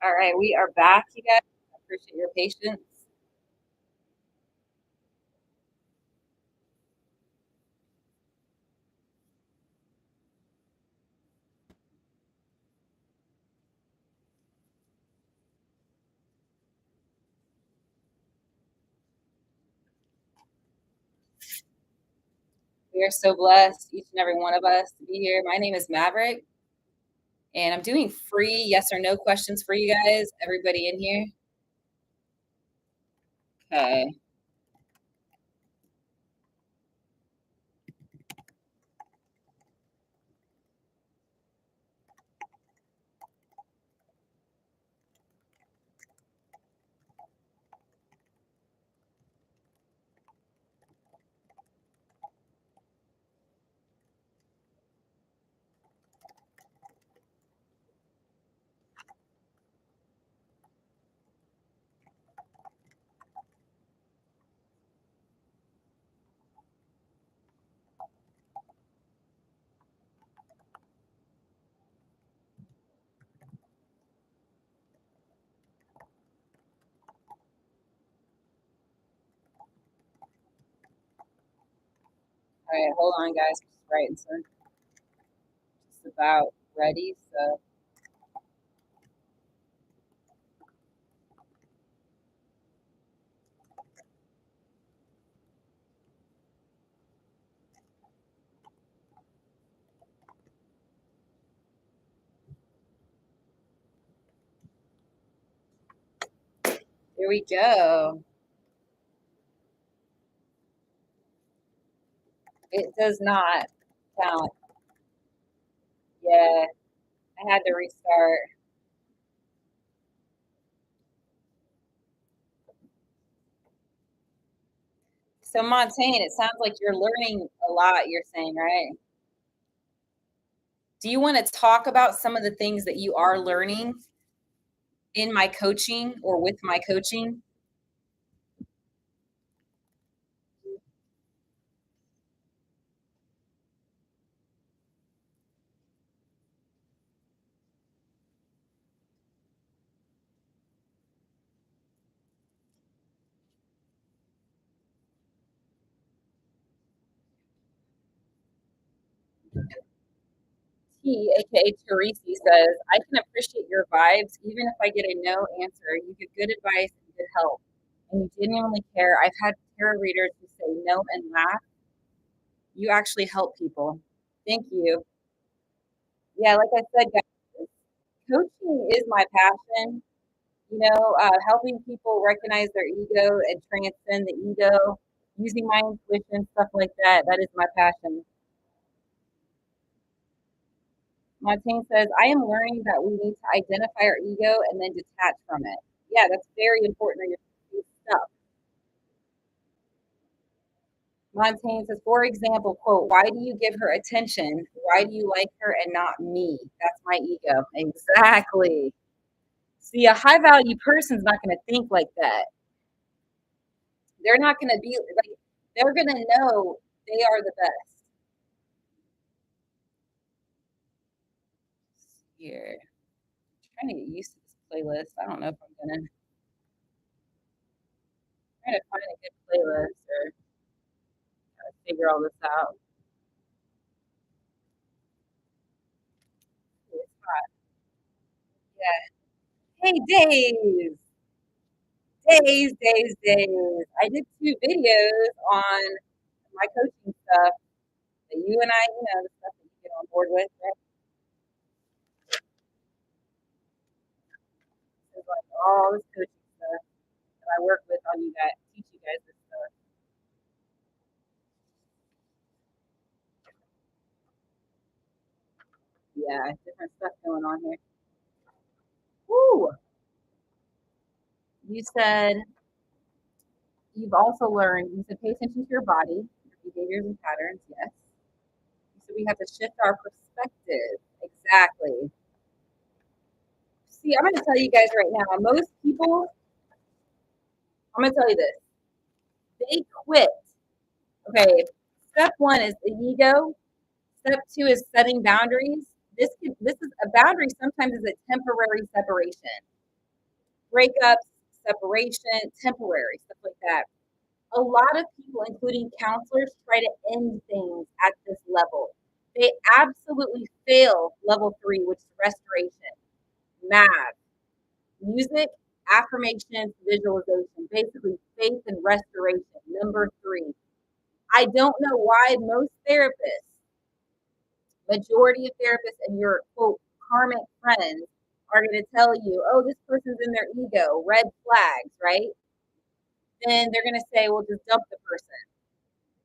All right, we are back, you guys. I appreciate your patience. We are so blessed, each and every one of us, to be here. My name is Maverick, and I'm doing free yes or no questions for you guys. Everybody in here? Okay. All right, hold on, guys. Just writing some. Just about ready. So here we go. It does not count. Yeah, I had to restart. So Montaigne, it sounds like you're learning a lot. You're saying, right? Do you want to talk about some of the things that you are learning in my coaching or with my coaching? T, aka Teresi, says, I can appreciate your vibes even if I get a no answer. You give good advice and good help, and you genuinely care. I've had tarot readers who say no and laugh. You actually help people. Thank you. Yeah, like I said, guys, coaching is my passion. Helping people recognize their ego and transcend the ego, using my intuition, stuff like that. That is my passion. Montaigne says, I am learning that we need to identify our ego and then detach from it. Yeah, that's very important. Stuff. Montaigne says, for example, quote, why do you give her attention? Why do you like her and not me? That's my ego. Exactly. See, a high value person's not going to think like that. They're not going to be like, they're going to know they are the best. Here. I'm trying to get used to this playlist. I don't know if I'm going to try to find a good playlist or figure all this out. It's hot. Yeah. Hey, days. I did 2 videos on my coaching stuff that you and I, the stuff that you get on board with, right? It's like all this coaching stuff that I work with on you guys, teach you guys this stuff. Yeah, different stuff going on here. Woo! You said you've also learned, you said pay attention to your body, your behaviors and patterns, yes. You said we have to shift our perspective. Exactly. See, I'm going to tell you guys right now, most people, I'm going to tell you this, they quit. Okay, step one is the ego. Step two is setting boundaries. this is a boundary sometimes is a temporary separation. Breakups, separation, temporary, stuff like that. A lot of people, including counselors, try to end things at this level. They absolutely fail level 3, which is restoration. Math, music, affirmations, visualization, basically faith and restoration. Number 3. I don't know why most therapists, majority of therapists and your quote karmic friends are going to tell you, oh, this person's in their ego, red flags, right? Then they're going to say, well, just dump the person.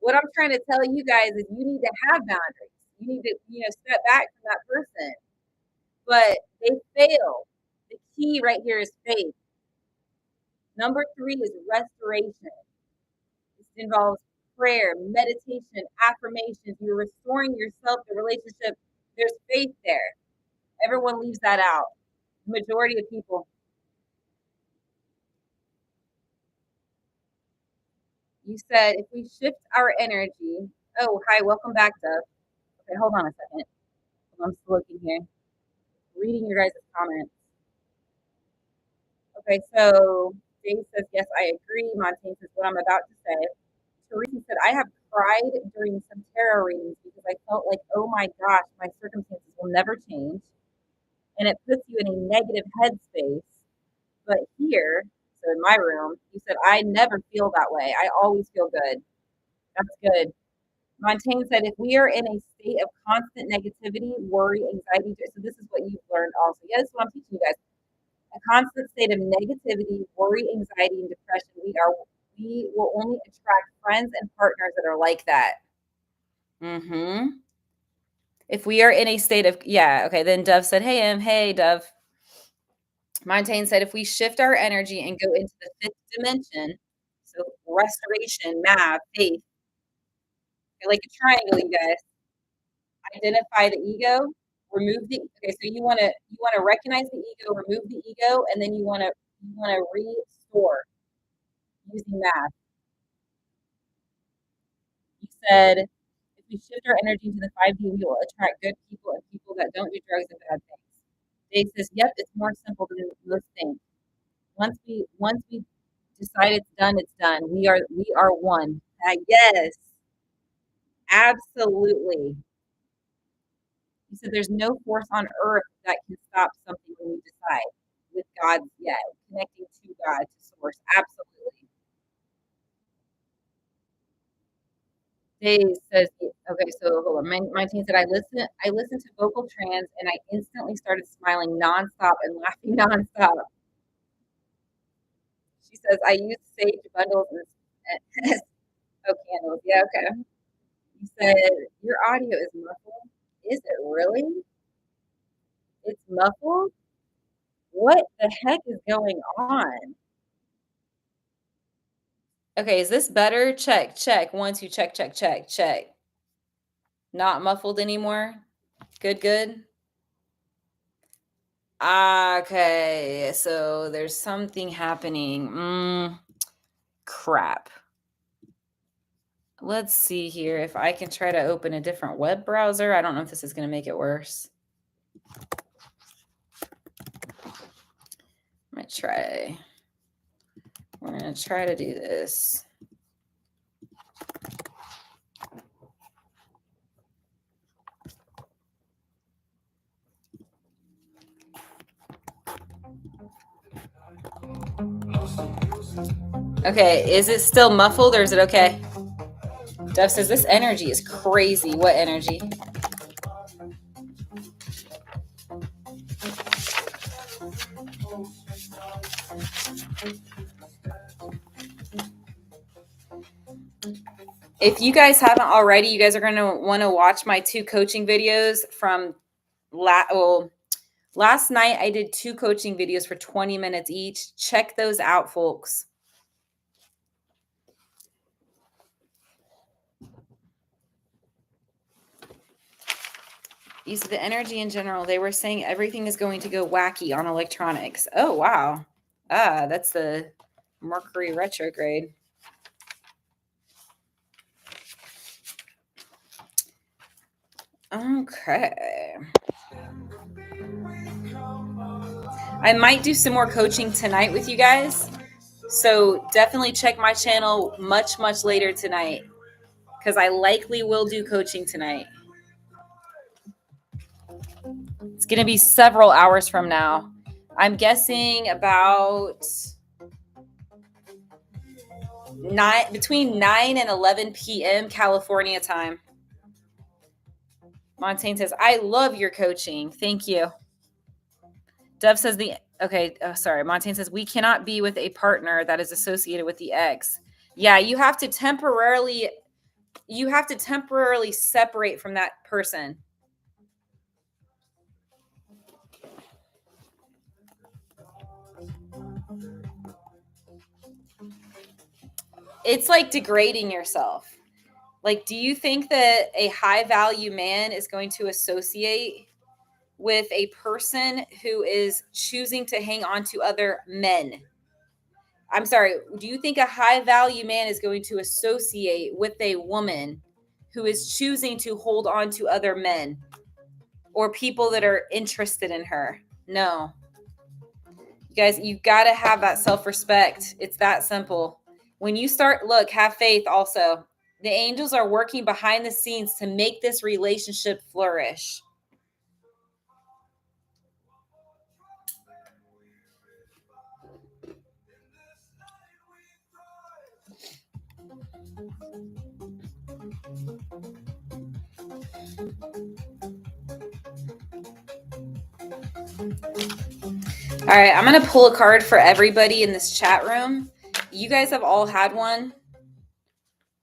What I'm trying to tell you guys is you need to have boundaries. You need to, step back from that person. But they fail. The key right here is faith. Number 3 is restoration. This involves prayer, meditation, affirmations. You're restoring yourself, the relationship. There's faith there. Everyone leaves that out. The majority of people. You said if we shift our energy. Oh, hi, welcome back, Dove. Okay, hold on a second. I'm still looking here. Reading your guys' comments. Okay, so Dave says, yes, I agree. Montaigne says, what I'm about to say. Teresa said, I have cried during some tarot readings because I felt like, oh my gosh, my circumstances will never change. And it puts you in a negative headspace. But here, so in my room, you said, I never feel that way. I always feel good. That's good. Montaigne said, if we are in a state of constant negativity, worry, anxiety, so this is what you've learned also. Yeah, this is what I'm teaching you guys. A constant state of negativity, worry, anxiety, and depression. We will only attract friends and partners that are like that. If we are in a state of, okay, then Dove said, hey, Dove. Montaigne said, if we shift our energy and go into the 5th dimension, so restoration, math, faith, like a triangle, you guys. Identify the ego, remove the, okay, so you want to recognize the ego, remove the ego, and then you want to restore using math. You said, if we shift our energy into the 5D, we will attract good people and people that don't do drugs and bad things. Dave says, yep, it's more simple than most things. Once we decide it's done, it's done. We are one. Yes, absolutely. He said, there's no force on earth that can stop something when we decide. With God, connecting to God, to source, absolutely. Dave says, okay, so hold on. My team said, I listened to vocal trance and I instantly started smiling nonstop and laughing nonstop. She says, I use sage bundles and candles. Yeah, okay. He said, your audio is muffled. Is it really? It's muffled? What the heck is going on? Okay, is this better? Check. 1, 2, check. Not muffled anymore? Good. Okay, so there's something happening. Crap. Let's see here if I can try to open a different web browser. I don't know if this is going to make it worse. I'm going to try. We're going to try to do this. Okay, is it still muffled or is it okay? Dove says this energy is crazy. What energy? If you guys haven't already, you guys are going to want to watch my 2 coaching videos from last night. I did 2 coaching videos for 20 minutes each. Check those out, folks. Use the energy in general. They were saying everything is going to go wacky on electronics. Oh, wow. That's the Mercury retrograde. Okay. I might do some more coaching tonight with you guys. So definitely check my channel much, much later tonight, because I likely will do coaching tonight. It's going to be several hours from now. I'm guessing about between 9 and 11 p.m. California time. Montaigne says, I love your coaching. Thank you. Dove says Montaigne says, we cannot be with a partner that is associated with the ex. Yeah, you have to temporarily separate from that person. It's like degrading yourself. Like, do you think that a high value man is going to associate with a person who is choosing to hang on to other men? I'm sorry. Do you think a high value man is going to associate with a woman who is choosing to hold on to other men or people that are interested in her? No. You guys, you got to have that self-respect. It's that simple. When you start, look, have faith also. The angels are working behind the scenes to make this relationship flourish. All right, I'm going to pull a card for everybody in this chat room. You guys have all had one.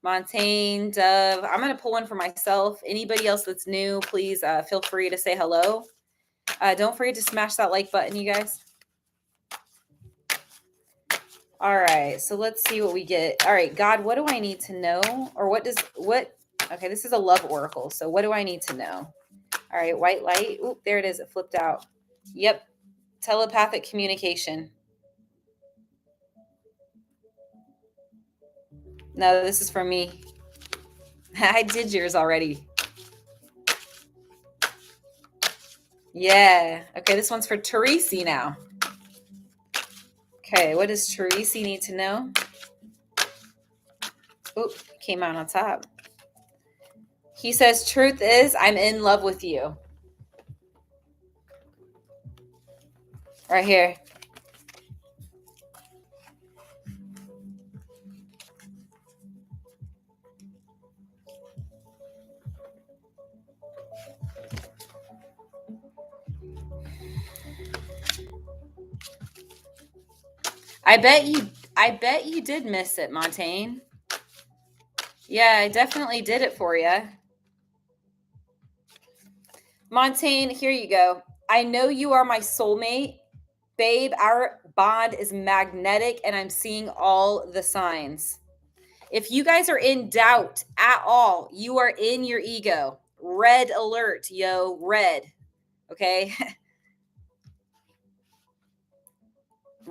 Montaigne, Dove. I'm going to pull one for myself. Anybody else that's new, please feel free to say hello. Don't forget to smash that like button, you guys. All right, so let's see what we get. All right, God, what do I need to know? Or okay, this is a love oracle. So what do I need to know? All right, white light. Oop, there it is. It flipped out. Yep. Telepathic communication. No, this is from me. I did yours already. Yeah. Okay, this one's for Teresi now. Okay, what does Teresi need to know? Oop, came out on top. He says, truth is, I'm in love with you. Right here. I bet you did miss it, Montaigne. Yeah, I definitely did it for you. Montaigne, here you go. I know you are my soulmate. Babe, our bond is magnetic and I'm seeing all the signs. If you guys are in doubt at all, you are in your ego. Red alert, yo, red. Okay?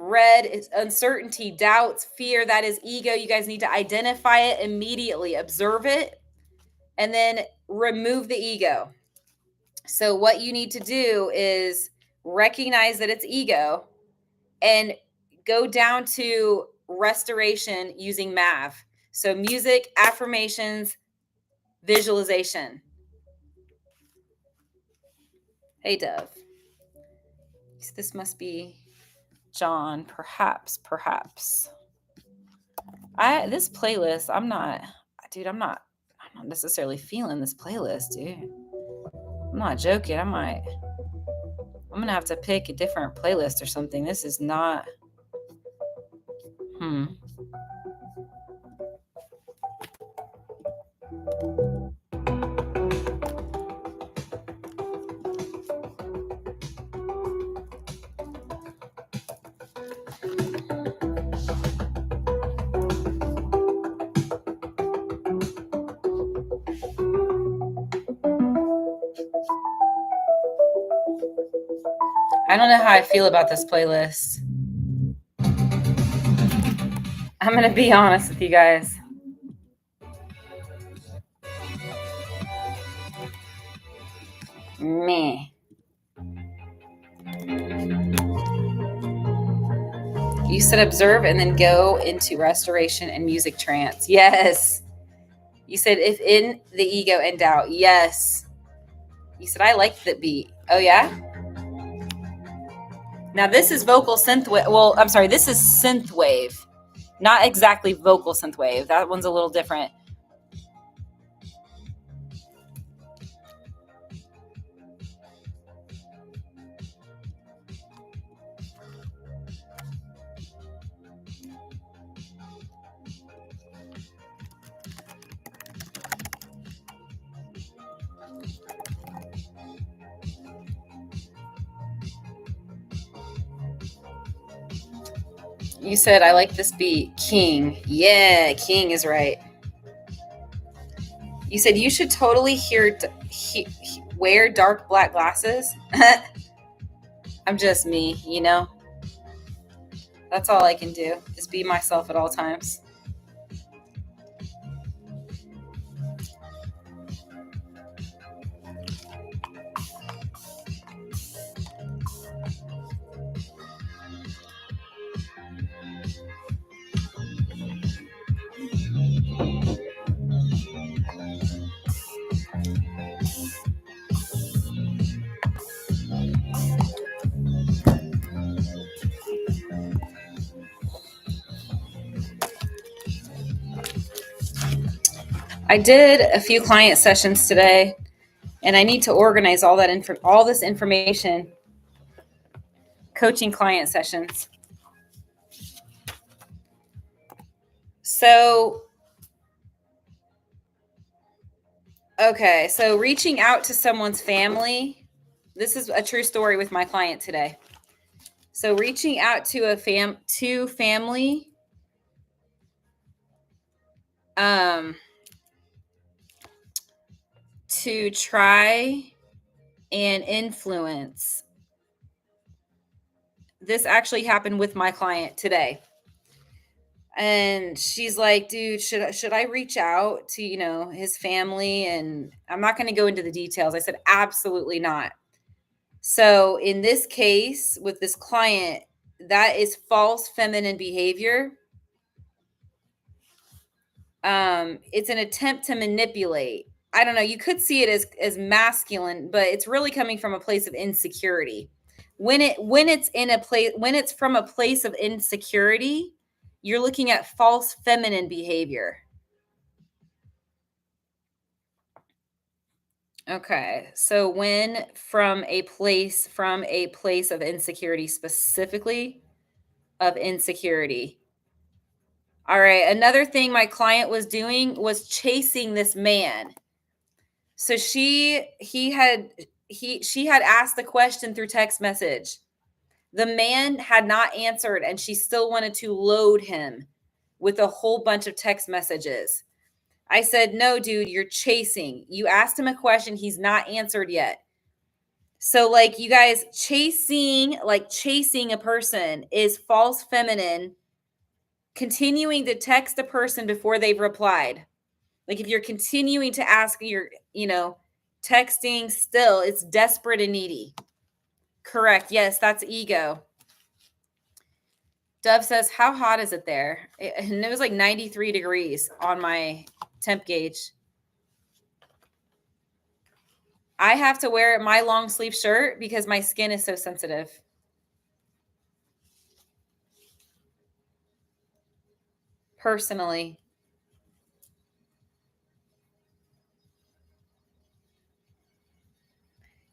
Red is uncertainty, doubts, fear. That is ego. You guys need to identify it immediately, observe it, and then remove the ego. So what you need to do is recognize that it's ego and go down to restoration using MAV. So music, affirmations, visualization. Hey, Dove. This must be John, perhaps. This playlist, I'm not necessarily feeling this playlist, dude. I'm not joking. I'm gonna have to pick a different playlist or something. This is not. I don't know how I feel about this playlist. I'm going to be honest with you guys. Meh. You said observe and then go into restoration and music trance. Yes. You said if in the ego and doubt. Yes. You said I like the beat. Oh yeah? Now this is vocal synth wave. Well, I'm sorry, this is synth wave. Not exactly vocal synth wave. That one's a little different. You said I like this beat. King. Yeah, King is right. You said you should totally wear dark black glasses. I'm just me, you know? That's all I can do, is be myself at all times. I did a few client sessions today, and I need to organize all this information. Coaching client sessions. So, okay, so reaching out to someone's family. This is a true story with my client today. So reaching out to family, to try and influence. This actually happened with my client today. And she's like, dude, should I reach out to, his family? And I'm not going to go into the details. I said, absolutely not. So in this case with this client, that is false feminine behavior. It's an attempt to manipulate. I don't know. You could see it as masculine, but it's really coming from a place of insecurity. When it's from a place of insecurity, you're looking at false feminine behavior. Okay. So when from a place of insecurity, specifically of insecurity. All right. Another thing my client was doing was chasing this man. So she had asked the question through text message. The man had not answered, and she still wanted to load him with a whole bunch of text messages. I said, no, dude, you're chasing. You asked him a question. He's not answered yet. So like you guys chasing a person is false feminine, continuing to text a person before they've replied. Like if you're continuing to ask, texting still, it's desperate and needy. Correct. Yes, that's ego. Dove says, how hot is it there? And it was like 93 degrees on my temp gauge. I have to wear my long sleeve shirt because my skin is so sensitive. Personally.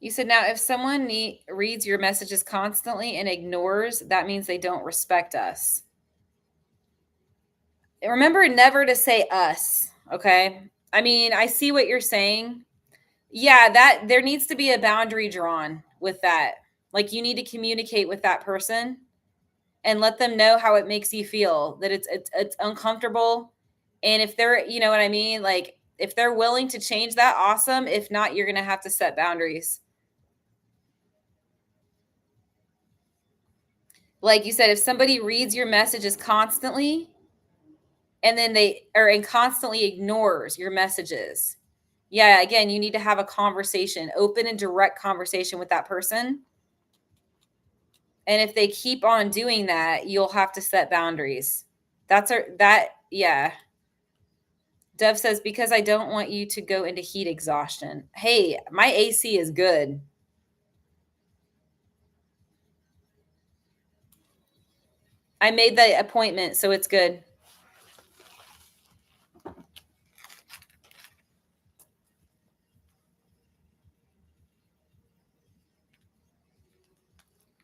You said, now, if someone reads your messages constantly and ignores, that means they don't respect us. Remember never to say us, okay? I mean, I see what you're saying. Yeah, that there needs to be a boundary drawn with that. Like you need to communicate with that person and let them know how it makes you feel, that it's uncomfortable. And if they're, you know what I mean? Like if they're willing to change that, awesome. If not, you're going to have to set boundaries. Like you said, if somebody reads your messages constantly and then constantly ignores your messages, yeah, again, you need to have a conversation, open and direct conversation with that person And if they keep on doing that, you'll have to set boundaries. Yeah. Dev says, because I don't want you to go into heat exhaustion. Hey, my AC is good. I made the appointment, so it's good.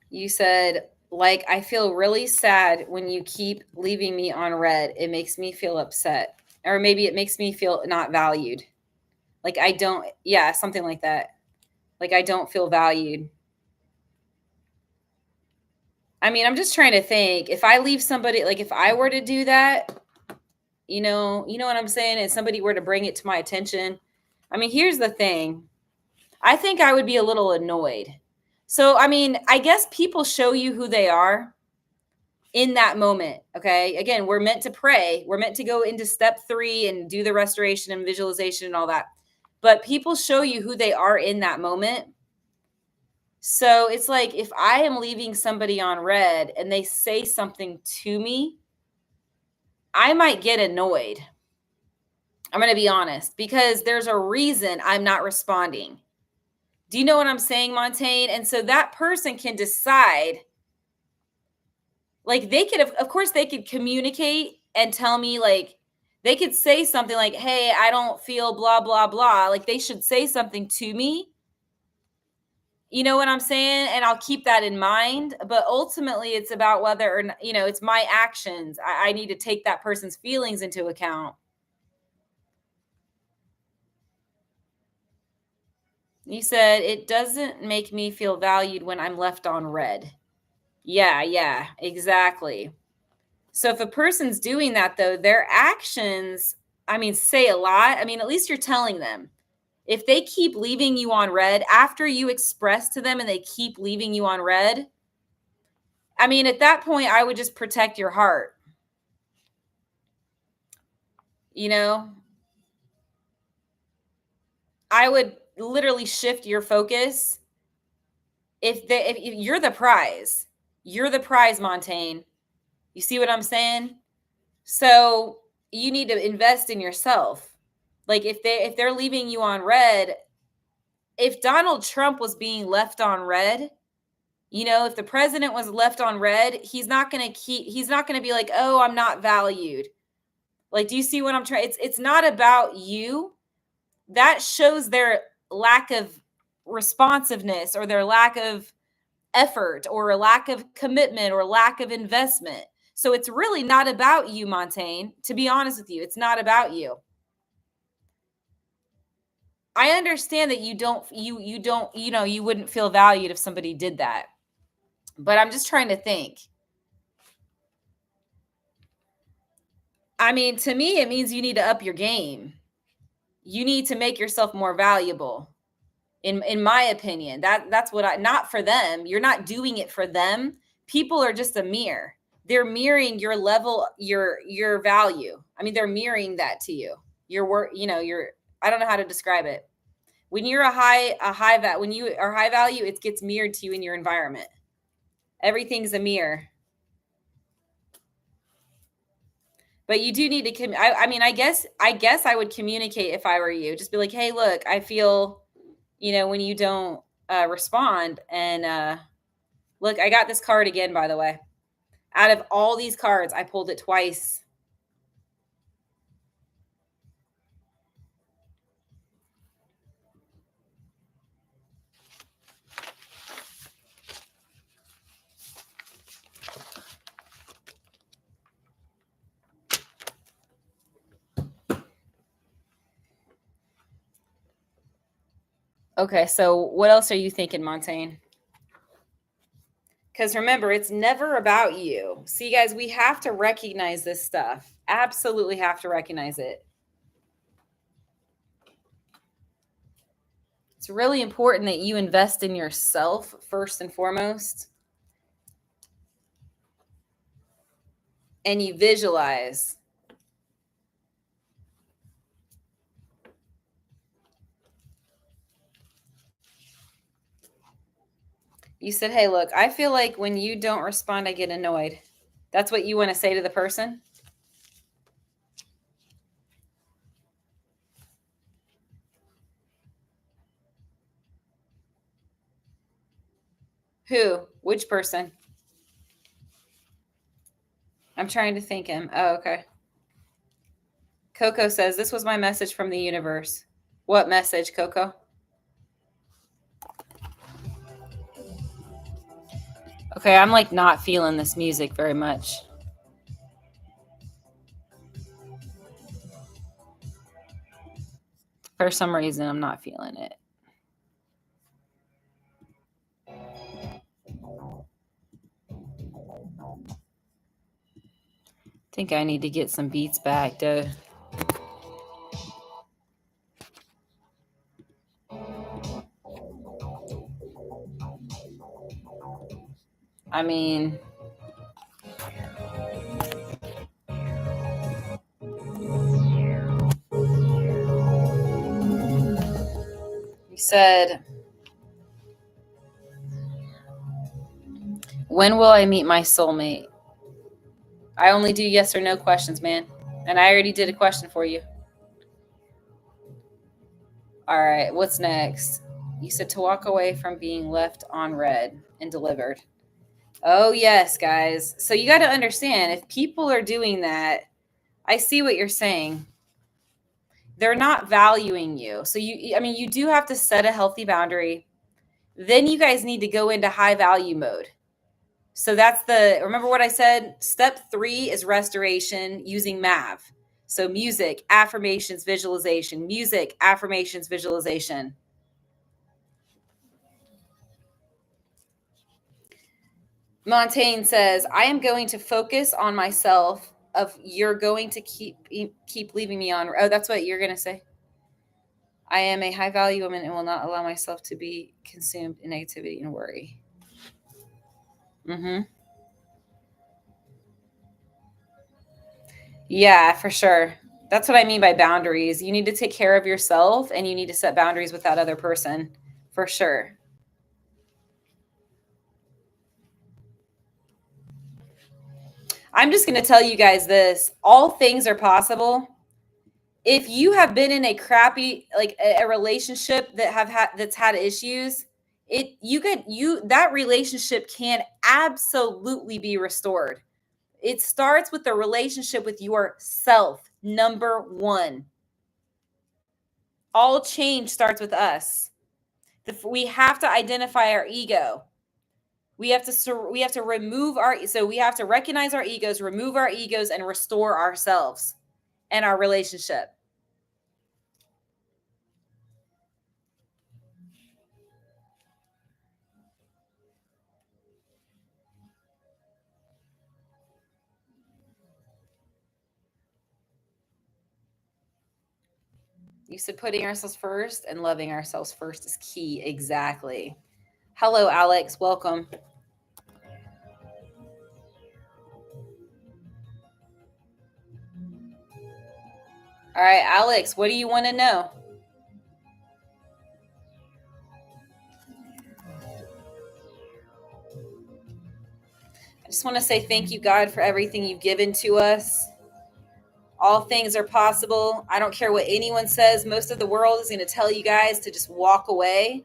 You said, like, I feel really sad when you keep leaving me on red. It makes me feel upset. Or maybe it makes me feel not valued. Like I don't, yeah, something like that. Like I don't feel valued. I mean, I'm just trying to think. If I leave somebody, like if I were to do that, you know what I'm saying? And somebody were to bring it to my attention. I mean, here's the thing. I think I would be a little annoyed. So, I mean, I guess people show you who they are in that moment. Okay. Again, we're meant to pray. We're meant to go into step 3 and do the restoration and visualization and all that. But people show you who they are in that moment. So it's like if I am leaving somebody on red and they say something to me, I might get annoyed. I'm going to be honest because there's a reason I'm not responding. Do you know what I'm saying, Montaigne? And so that person can decide, like they could, of course, they could communicate and tell me, like, they could say something like, hey, I don't feel blah, blah, blah. Like they should say something to me. You know what I'm saying? And I'll keep that in mind. But ultimately, it's about whether or not, it's my actions. I need to take that person's feelings into account. You said, it doesn't make me feel valued when I'm left on red. Yeah, exactly. So if a person's doing that, though, their actions, I mean, say a lot. I mean, at least you're telling them. If they keep leaving you on red after you express to them and they keep leaving you on red, I mean, at that point, I would just protect your heart. I would literally shift your focus. If you're the prize, Montaigne. You see what I'm saying? So you need to invest in yourself. Like if they're leaving you on red, if Donald Trump was being left on red, if the president was left on red, he's not going to be like, "Oh, I'm not valued." Like, do you see what I'm trying? It's not about you. That shows their lack of responsiveness or their lack of effort or a lack of commitment or lack of investment. So it's really not about you, Montaigne. To be honest with you, it's not about you. I understand that you wouldn't feel valued if somebody did that. But I'm just trying to think. I mean, to me, it means you need to up your game. You need to make yourself more valuable. In my opinion, that's what not for them. You're not doing it for them. People are just a mirror. They're mirroring your level, your value. I mean, they're mirroring that to you. Your work, I don't know how to describe it. When you're when you are high value, it gets mirrored to you in your environment. Everything's a mirror. But you do need to I mean, I guess I would communicate if I were you. Just be like, "Hey, look, I feel, when you don't respond and look, I got this card again, by the way. Out of all these cards, I pulled it twice. Okay, so what else are you thinking, Montaigne? Because remember, it's never about you. See, guys, we have to recognize this stuff. Absolutely have to recognize it. It's really important that you invest in yourself first and foremost. And you visualize. You said, hey, look, I feel like when you don't respond, I get annoyed. That's what you want to say to the person? Who? Which person? I'm trying to think him. Oh, okay. Coco says, this was my message from the universe. What message, Coco? Okay, I'm like not feeling this music very much. For some reason, I'm not feeling it. I think I need to get some beats back, though. I mean, you said, when will I meet my soulmate? I only do yes or no questions, man. And I already did a question for you. All right, what's next? You said to walk away from being left on red and delivered. Oh, yes, guys. So you got to understand, if people are doing that, I see what you're saying. They're not valuing you. So you do have to set a healthy boundary. Then you guys need to go into high value mode. So remember what I said? Step 3 is restoration using MAV. So music, affirmations, visualization, music, affirmations, visualization. Montaigne says, I am going to focus on myself you're going to keep leaving me on. Oh, that's what you're going to say. I am a high value woman and will not allow myself to be consumed in negativity and worry. Mm-hmm. Yeah, for sure. That's what I mean by boundaries. You need to take care of yourself and you need to set boundaries with that other person, for sure. I'm just going to tell you guys this. All things are possible. If you have been in a crappy, like a relationship that's had issues, that relationship can absolutely be restored. It starts with the relationship with yourself, number 1. All change starts with us. We have to identify our ego. We have to remove we have to recognize our egos, remove our egos, and restore ourselves and our relationship. You said putting ourselves first and loving ourselves first is key. Exactly. Hello, Alex. Welcome. All right, Alex, what do you want to know? I just want to say thank you, God, for everything you've given to us. All things are possible. I don't care what anyone says. Most of the world is going to tell you guys to just walk away.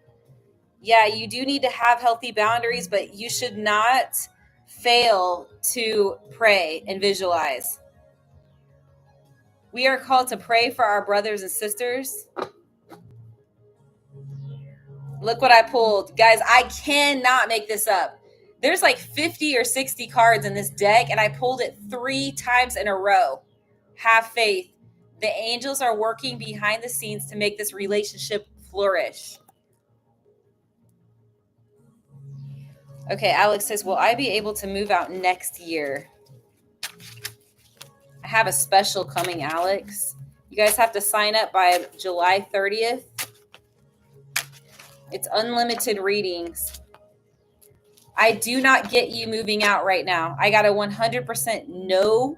Yeah, you do need to have healthy boundaries, but you should not fail to pray and visualize. We are called to pray for our brothers and sisters. Look what I pulled. Guys, I cannot make this up. There's like 50 or 60 cards in this deck, and I pulled it 3 times in a row. Have faith. The angels are working behind the scenes to make this relationship flourish. Okay, Alex says, will I be able to move out next year? I have a special coming, Alex. You guys have to sign up by July 30th. It's unlimited readings. I do not get you moving out right now. I got a 100% no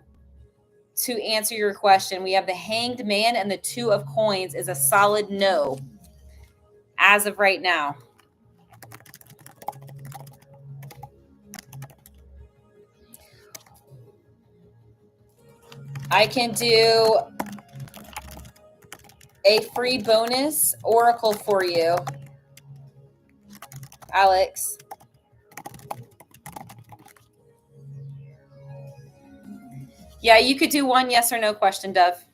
to answer your question. We have the Hanged Man and the 2 of Coins is a solid no as of right now. I can do a free bonus oracle for you, Alex. Yeah, you could do one yes or no question, Dove.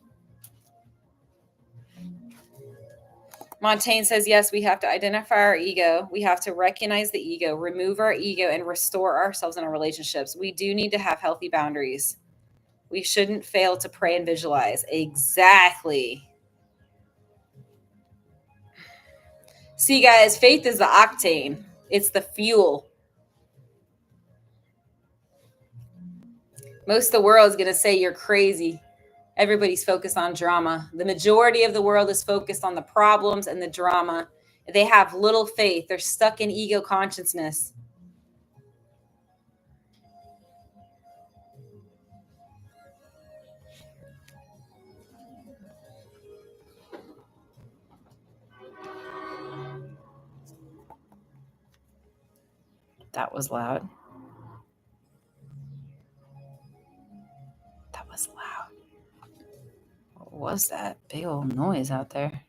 Montaigne says, yes, we have to identify our ego. We have to recognize the ego, remove our ego, and restore ourselves in our relationships. We do need to have healthy boundaries. We shouldn't fail to pray and visualize. Exactly. See, guys, faith is the octane. It's the fuel. Most of the world is going to say you're crazy. Everybody's focused on drama. The majority of the world is focused on the problems and the drama. They have little faith. They're stuck in ego consciousness. That was loud. That was loud. What was that big old noise out there?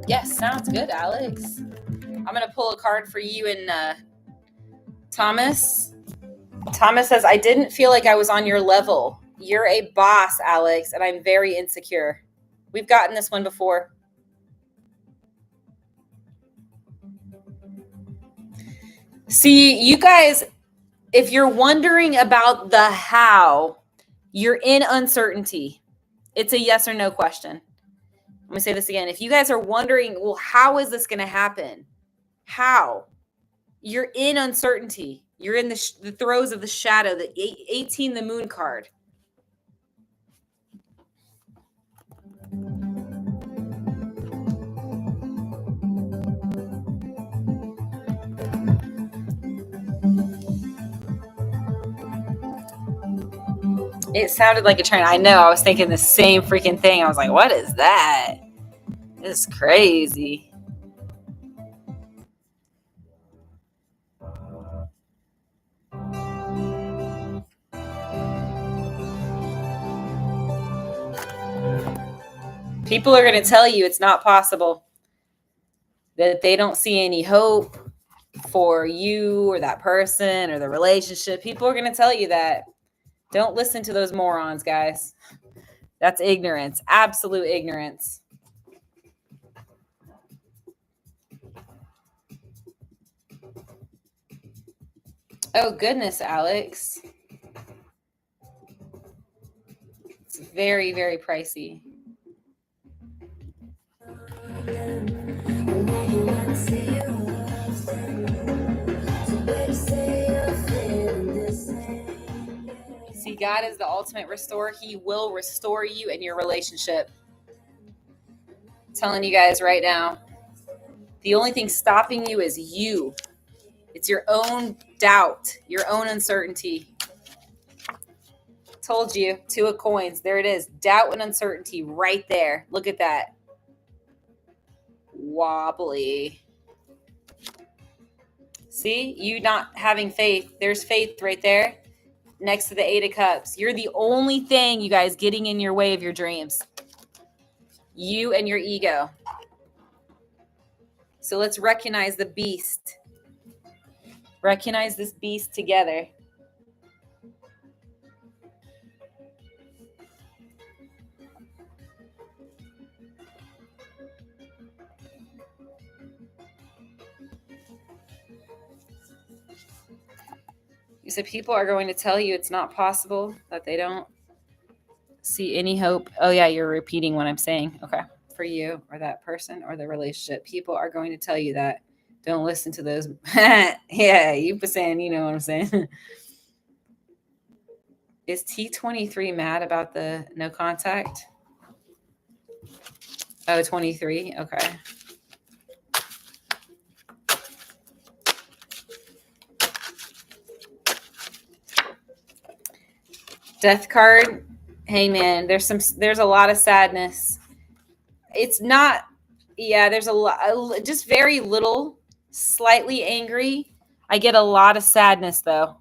Yes, sounds good, Alex. I'm going to pull a card for you and Thomas. Thomas says, I didn't feel like I was on your level. You're a boss, Alex, and I'm very insecure. We've gotten this one before. See, you guys, if you're wondering about the how, you're in uncertainty. It's a yes or no question. I'm going to say this again. If you guys are wondering, well, how is this going to happen? How? You're in uncertainty. You're in the throes of the shadow, the 18, the moon card. It sounded like a train. I know. I was thinking the same freaking thing. I was like, what is that? This is crazy. People are going to tell you it's not possible, that they don't see any hope for you or that person or the relationship. People are going to tell you that. Don't listen to those morons, guys. That's ignorance, absolute ignorance. Oh, goodness, Alex. It's very, very pricey. See, God is the ultimate restorer. He will restore you in your relationship. I'm telling you guys right now, the only thing stopping you is you. It's your own doubt, your own uncertainty. Told you, 2 of coins. There it is. Doubt and uncertainty right there. Look at that. Wobbly. See, you not having faith. There's faith right there next to the 8 of Cups. You're the only thing, you guys, getting in your way of your dreams. You and your ego. So let's recognize the beast. Recognize this beast together. You said people are going to tell you it's not possible, that they don't see any hope. Oh, yeah, you're repeating what I'm saying. Okay. For you or that person or the relationship. People are going to tell you that. Don't listen to those. Yeah, you were saying, you know what I'm saying. Is T23 mad about the no contact? Oh, 23. Okay. Death card. Hey man, there's a lot of sadness. It's not, yeah, there's a lot, just very little, slightly angry. I get a lot of sadness though.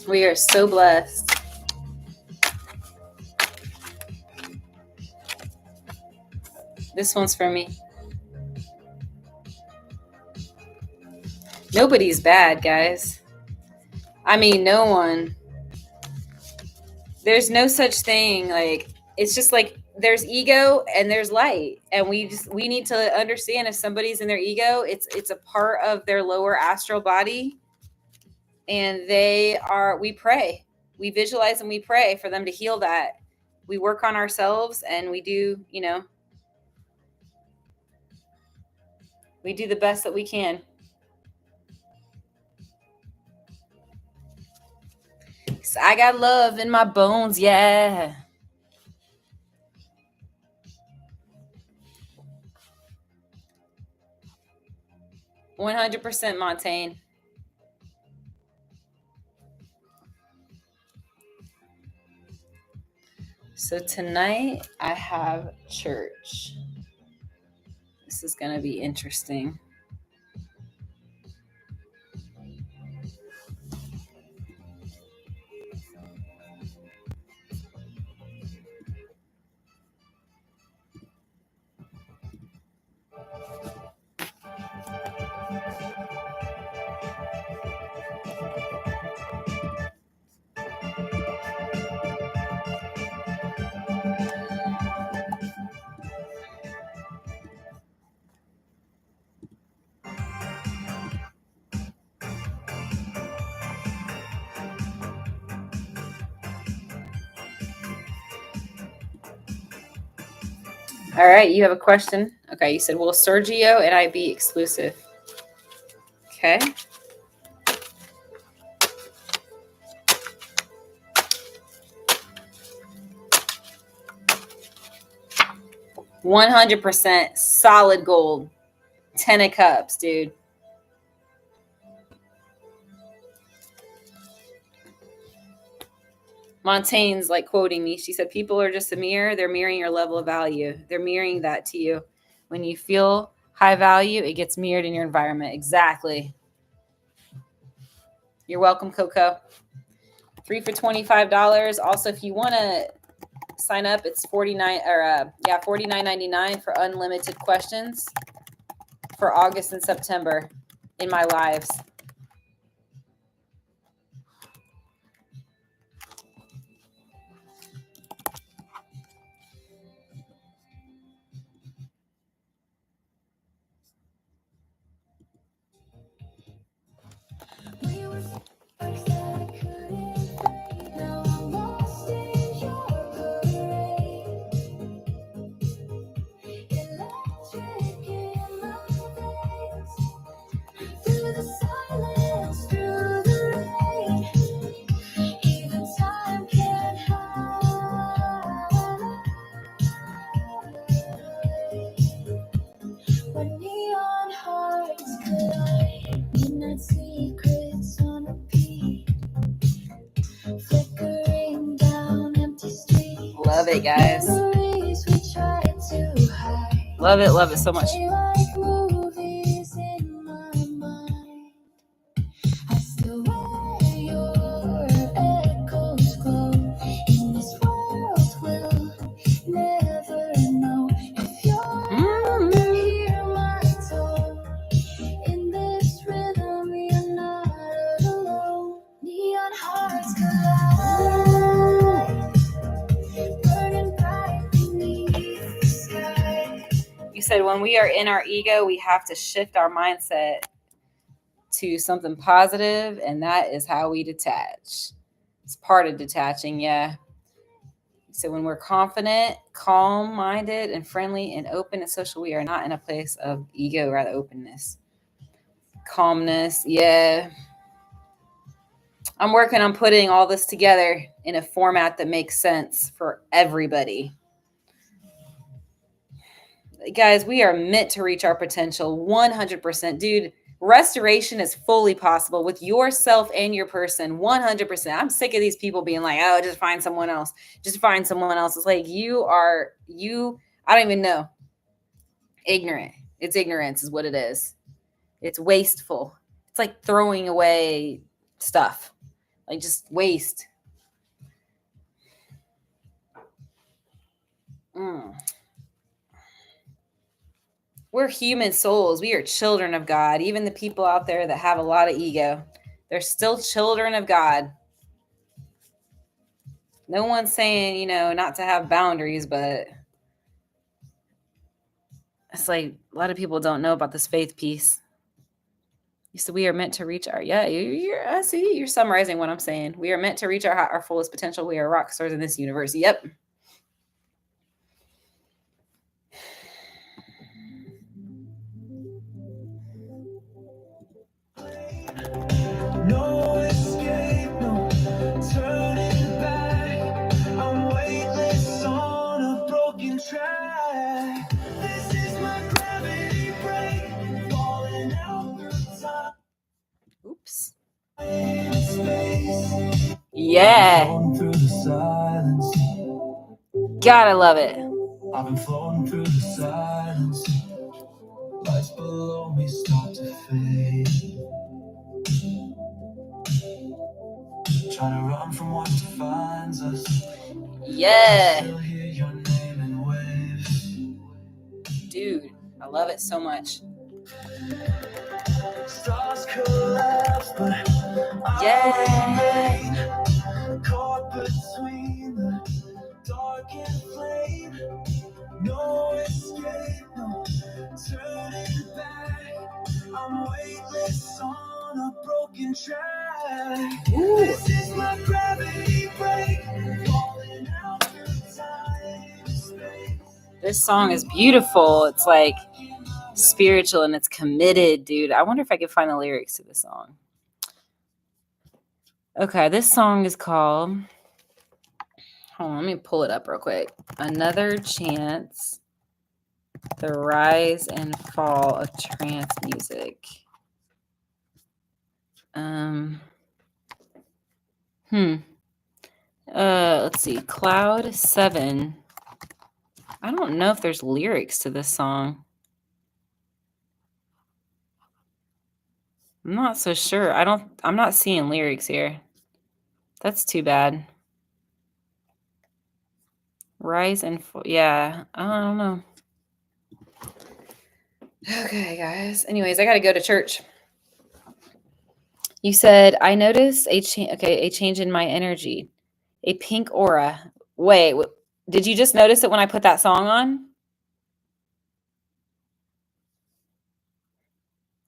We are so blessed. This one's for me. Nobody's bad, guys. I mean, no one. There's no such thing. Like, it's just like there's ego and there's light, and we need to understand if somebody's in their ego, it's a part of their lower astral body, and we pray, we visualize, and we pray for them to heal that. We work on ourselves, and we do, we do the best that we can. So I got love in my bones, yeah. %, Montaigne. So tonight I have church. This is going to be interesting. All right, you have a question? Okay, you said, will Sergio and I be exclusive? Okay. $100% solid gold. 10 of cups, dude. Montaigne's like quoting me. She said, people are just a mirror. They're mirroring your level of value. They're mirroring that to you. When you feel high value, it gets mirrored in your environment. Exactly. You're welcome, Coco. 3 for $25. Also, if you want to sign up, it's $49.99 for unlimited questions for August and September in my lives. Love it, guys. Love it so much. Said when we are in our ego, we have to shift our mindset to something positive, and that is how we detach. It's part of detaching, yeah. So when we're confident, calm-minded, and friendly and open and social, we are not in a place of ego, rather openness. Calmness, yeah. I'm working on putting all this together in a format that makes sense for everybody. Guys, we are meant to reach our potential 100%. Dude, restoration is fully possible with yourself and your person 100%. I'm sick of these people being like, oh, just find someone else. Just find someone else. It's like I don't even know. Ignorant. It's ignorance is what it is. It's wasteful. It's like throwing away stuff. Like just waste. We're human souls. We are children of God. Even the people out there that have a lot of ego, they're still children of God. No one's saying, not to have boundaries, but it's like a lot of people don't know about this faith piece. So we are meant to reach our, I see you're summarizing what I'm saying. We are meant to reach our fullest potential. We are rock stars in this universe. Yep. No escape, no turning back. I'm weightless on a broken track. This is my gravity break, falling out through time. Oops. Space. Yeah. Through the silence. God, I love it. I've been floating through the silence. Lights below me start to fade. Trying to run from what defines us. Yeah. I still hear your name in waves. Dude, I love it so much. Stars collapse, but yeah. I remain caught between the dark and flame. No escape, no turning back. I'm weightless on a broken track. Ooh. This is my gravity break, falling out through time, space. This song is beautiful. It's like spiritual and it's committed, dude. I wonder if I can find the lyrics to this song. Okay, this song is called, hold on, let me pull it up real quick. Another Chance, the Rise and Fall of Trance Music. Let's see, Cloud 7. I don't know if there's lyrics to this song. I'm not so sure. I'm not seeing lyrics here. That's too bad. Rise and Fall. Yeah, I don't know. Okay, guys. Anyways, I got to go to church. You said, I noticed a change in my energy. A pink aura. Wait, did you just notice it when I put that song on?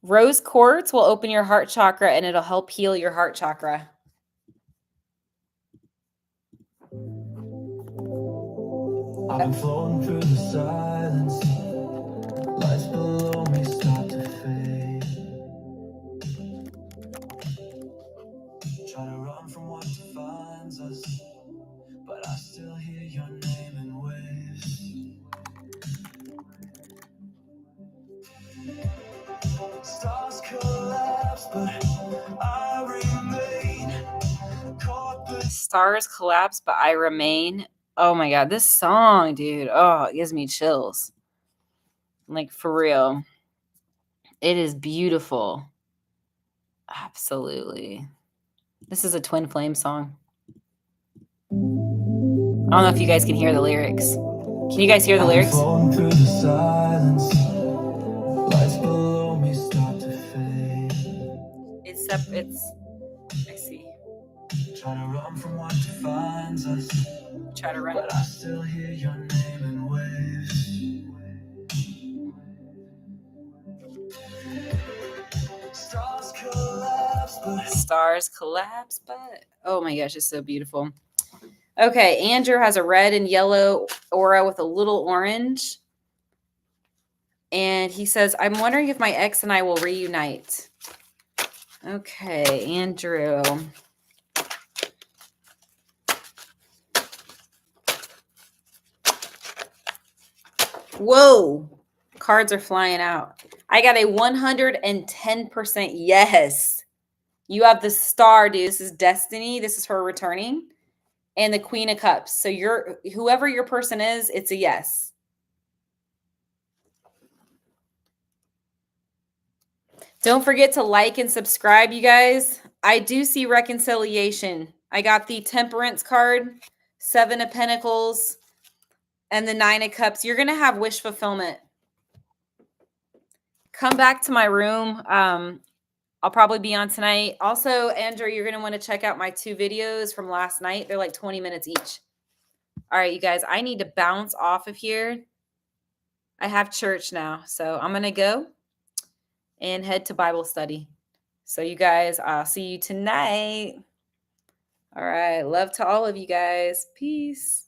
Rose quartz will open your heart chakra and it'll help heal your heart chakra. I've been floating through the silence. Lights below me start to fade. Try to run from what defines us, but I still hear your name in waves. Stars collapse, but I remain caught. Stars collapse, but I remain. Oh my God, this song, dude. Oh, it gives me chills. Like, for real. It is beautiful. Absolutely. This is a TwinFlame song. I don't know if you guys can hear the lyrics. Can you guys hear the lyrics? Through the silence. Lights below me start to fade. It's I see. Try to run from what defines us. Try to run. But I still hear your name in waves. Stars collapse. stars collapse, but oh my gosh, it's so beautiful. Okay, Andrew has a red and yellow aura with a little orange. And he says, I'm wondering if my ex and I will reunite. Okay, Andrew. Whoa, cards are flying out. I got a 110% yes. You have the star, dude. This is destiny. This is her returning. And the Queen of Cups. So whoever your person is, it's a yes. Don't forget to like and subscribe, you guys. I do see reconciliation. I got the Temperance card, 7 of Pentacles, and the 9 of Cups. You're going to have wish fulfillment. Come back to my room. I'll probably be on tonight. Also, Andrew, you're going to want to check out my 2 videos from last night. They're like 20 minutes each. All right, you guys, I need to bounce off of here. I have church now, so I'm going to go and head to Bible study. So you guys, I'll see you tonight. All right. Love to all of you guys. Peace.